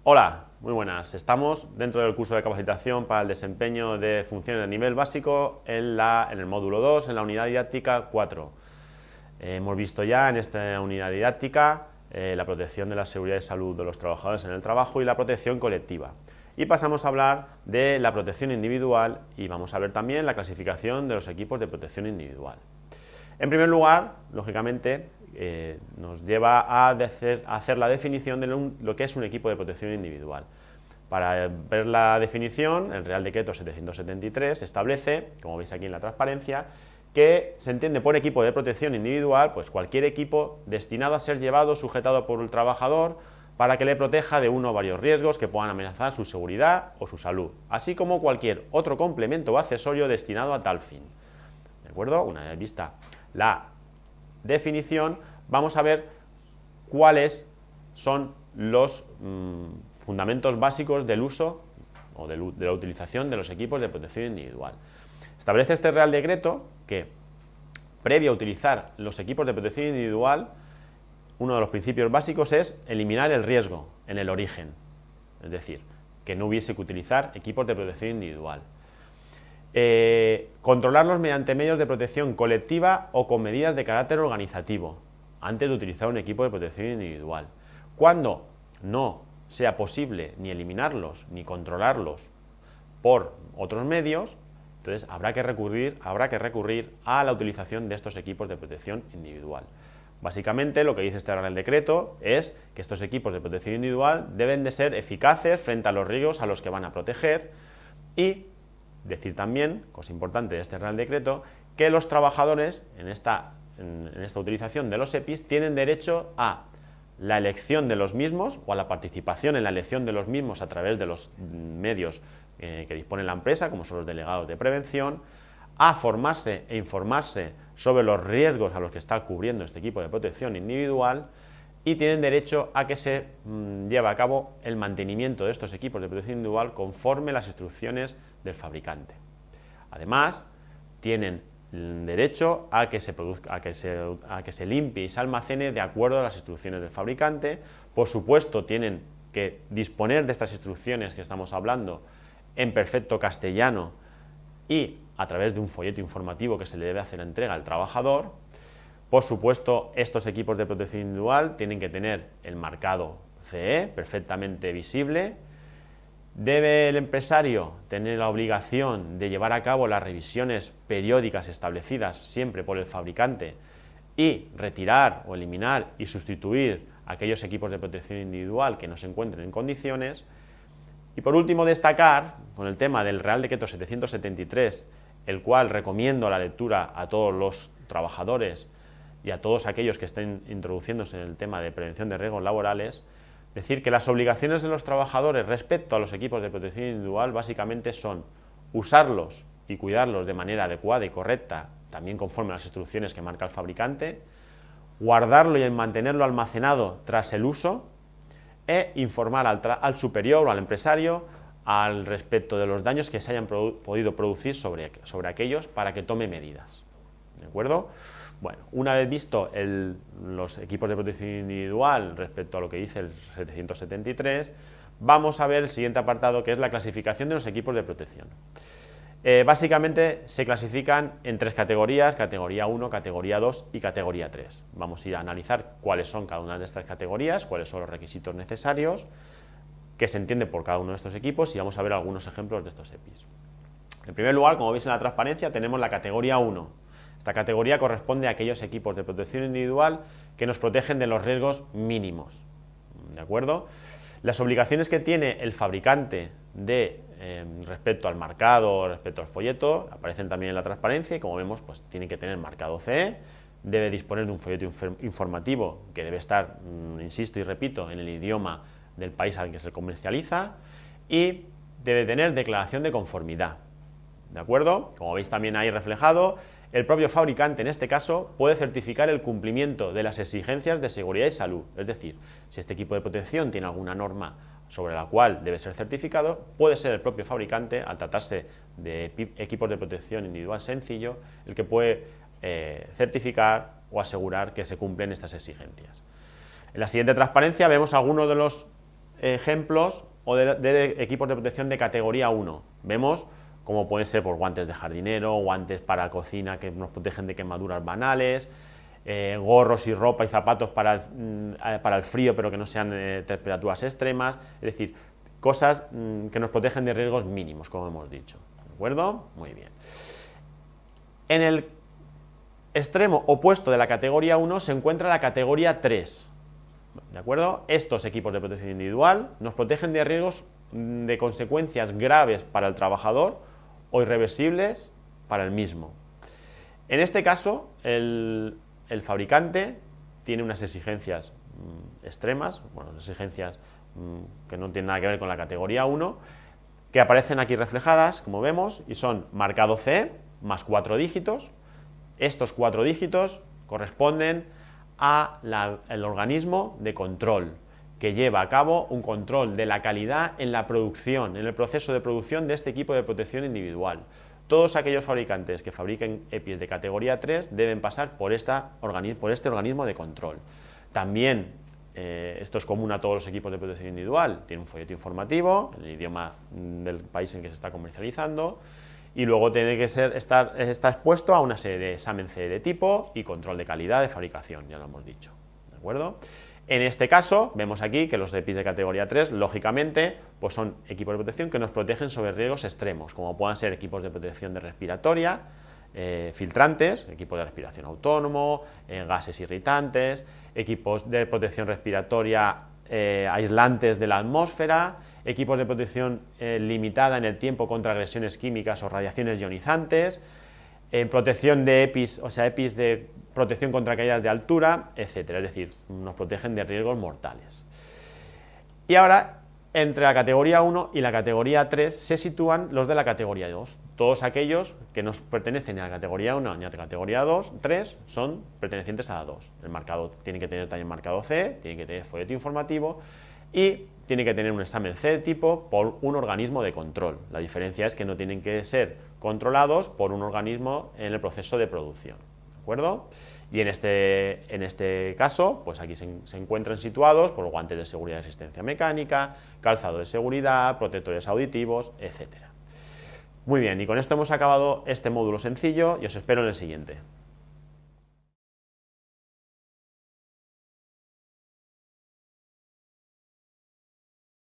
Hola, muy buenas. Estamos dentro del curso de capacitación para el desempeño de funciones de nivel básico en el módulo 2, en la unidad didáctica 4. Hemos visto ya en esta unidad didáctica la protección de la seguridad y salud de los trabajadores en el trabajo y la protección colectiva. Y pasamos a hablar de la protección individual y vamos a ver también la clasificación de los equipos de protección individual. En primer lugar, lógicamente, nos lleva a hacer la definición de lo que es un equipo de protección individual. Para ver la definición, el Real Decreto 773 establece, como veis aquí en la transparencia, que se entiende por equipo de protección individual pues cualquier equipo destinado a ser llevado o sujetado por el trabajador para que le proteja de uno o varios riesgos que puedan amenazar su seguridad o su salud, así como cualquier otro complemento o accesorio destinado a tal fin. ¿De acuerdo? Una vez vista la definición, vamos a ver cuáles son los fundamentos básicos del uso o de la utilización de los equipos de protección individual. Establece este Real Decreto que, previo a utilizar los equipos de protección individual, uno de los principios básicos es eliminar el riesgo en el origen, es decir, que no hubiese que utilizar equipos de protección individual. Controlarlos mediante medios de protección colectiva o con medidas de carácter organizativo, antes de utilizar un equipo de protección individual. Cuando no sea posible ni eliminarlos ni controlarlos por otros medios, entonces habrá que recurrir a la utilización de estos equipos de protección individual. Básicamente lo que dice este Real Decreto es que estos equipos de protección individual deben de ser eficaces frente a los riesgos a los que van a proteger y decir también, cosa importante de este Real Decreto, que los trabajadores en esta utilización de los EPIs tienen derecho a la elección de los mismos o a la participación en la elección de los mismos a través de los medios que dispone la empresa, como son los delegados de prevención, a formarse e informarse sobre los riesgos a los que está cubriendo este equipo de protección individual y tienen derecho a que se lleve a cabo el mantenimiento de estos equipos de protección individual conforme las instrucciones del fabricante. Además, tienen derecho a que se limpie y se almacene de acuerdo a las instrucciones del fabricante. Por supuesto, tienen que disponer de estas instrucciones que estamos hablando en perfecto castellano y a través de un folleto informativo que se le debe hacer entrega al trabajador. Por supuesto, estos equipos de protección individual tienen que tener el marcado CE perfectamente visible. Debe el empresario tener la obligación de llevar a cabo las revisiones periódicas establecidas siempre por el fabricante y retirar o eliminar y sustituir aquellos equipos de protección individual que no se encuentren en condiciones. Y por último, destacar con el tema del Real Decreto 773, el cual recomiendo la lectura a todos los trabajadores y a todos aquellos que estén introduciéndose en el tema de prevención de riesgos laborales, decir que las obligaciones de los trabajadores respecto a los equipos de protección individual básicamente son usarlos y cuidarlos de manera adecuada y correcta, también conforme a las instrucciones que marca el fabricante, guardarlo y mantenerlo almacenado tras el uso e informar al superior o al empresario al respecto de los daños que se hayan podido producir sobre aquellos para que tome medidas. ¿De acuerdo? Bueno, una vez visto los equipos de protección individual respecto a lo que dice el 773, vamos a ver el siguiente apartado, que es la clasificación de los equipos de protección. Básicamente se clasifican en tres categorías: categoría 1, categoría 2 y categoría 3. Vamos a ir a analizar cuáles son cada una de estas categorías, cuáles son los requisitos necesarios, qué se entiende por cada uno de estos equipos y vamos a ver algunos ejemplos de estos EPIs. En primer lugar, como veis en la transparencia, tenemos la categoría 1. Esta categoría corresponde a aquellos equipos de protección individual que nos protegen de los riesgos mínimos. ¿De acuerdo? Las obligaciones que tiene el fabricante respecto al marcado, respecto al folleto, aparecen también en la transparencia y como vemos, pues tiene que tener marcado CE, debe disponer de un folleto informativo que debe estar, insisto y repito, en el idioma del país al que se comercializa y debe tener declaración de conformidad. ¿De acuerdo? Como veis también ahí reflejado, el propio fabricante en este caso puede certificar el cumplimiento de las exigencias de seguridad y salud, es decir, si este equipo de protección tiene alguna norma sobre la cual debe ser certificado, puede ser el propio fabricante, al tratarse de equipos de protección individual sencillo, el que puede certificar o asegurar que se cumplen estas exigencias. En la siguiente transparencia vemos algunos de los ejemplos o de equipos de protección de categoría 1. Vemos como pueden ser por guantes de jardinero, guantes para cocina que nos protegen de quemaduras banales, gorros y ropa y zapatos para el frío pero que no sean temperaturas extremas, es decir, cosas que nos protegen de riesgos mínimos, como hemos dicho. ¿De acuerdo? Muy bien. En el extremo opuesto de la categoría 1 se encuentra la categoría 3. ¿De acuerdo? Estos equipos de protección individual nos protegen de riesgos de consecuencias graves para el trabajador o irreversibles para el mismo. En este caso, el fabricante tiene unas exigencias extremas, bueno, exigencias que no tienen nada que ver con la categoría 1, que aparecen aquí reflejadas, como vemos, y son marcado CE más 4 dígitos. Estos 4 dígitos corresponden al organismo de control, que lleva a cabo un control de la calidad en la producción, en el proceso de producción de este equipo de protección individual. Todos aquellos fabricantes que fabriquen EPIs de categoría 3 deben pasar por este organismo de control. También, esto es común a todos los equipos de protección individual, tiene un folleto informativo, en el idioma del país en que se está comercializando, y luego tiene que está expuesto a una serie de examen CE de tipo y control de calidad de fabricación, ya lo hemos dicho. ¿De acuerdo? En este caso, vemos aquí que los EPIs de categoría 3, lógicamente, pues son equipos de protección que nos protegen sobre riesgos extremos, como puedan ser equipos de protección de respiratoria, filtrantes, equipos de respiración autónomo, gases irritantes, equipos de protección respiratoria aislantes de la atmósfera, equipos de protección limitada en el tiempo contra agresiones químicas o radiaciones ionizantes, protección de EPIs, o sea, EPIs de protección contra caídas de altura, etcétera. Es decir, nos protegen de riesgos mortales. Y ahora, entre la categoría 1 y la categoría 3 se sitúan los de la categoría 2. Todos aquellos que no pertenecen ni a la categoría 1 ni a la categoría 3 son pertenecientes a la 2. El marcado tiene que tener también marcado C, tiene que tener folleto informativo y tiene que tener un examen C de tipo por un organismo de control. La diferencia es que no tienen que ser controlados por un organismo en el proceso de producción. ¿De acuerdo? Y en este caso, pues aquí se encuentran situados por guantes de seguridad y asistencia mecánica, calzado de seguridad, protectores auditivos, etc. Muy bien, y con esto hemos acabado este módulo sencillo y os espero en el siguiente.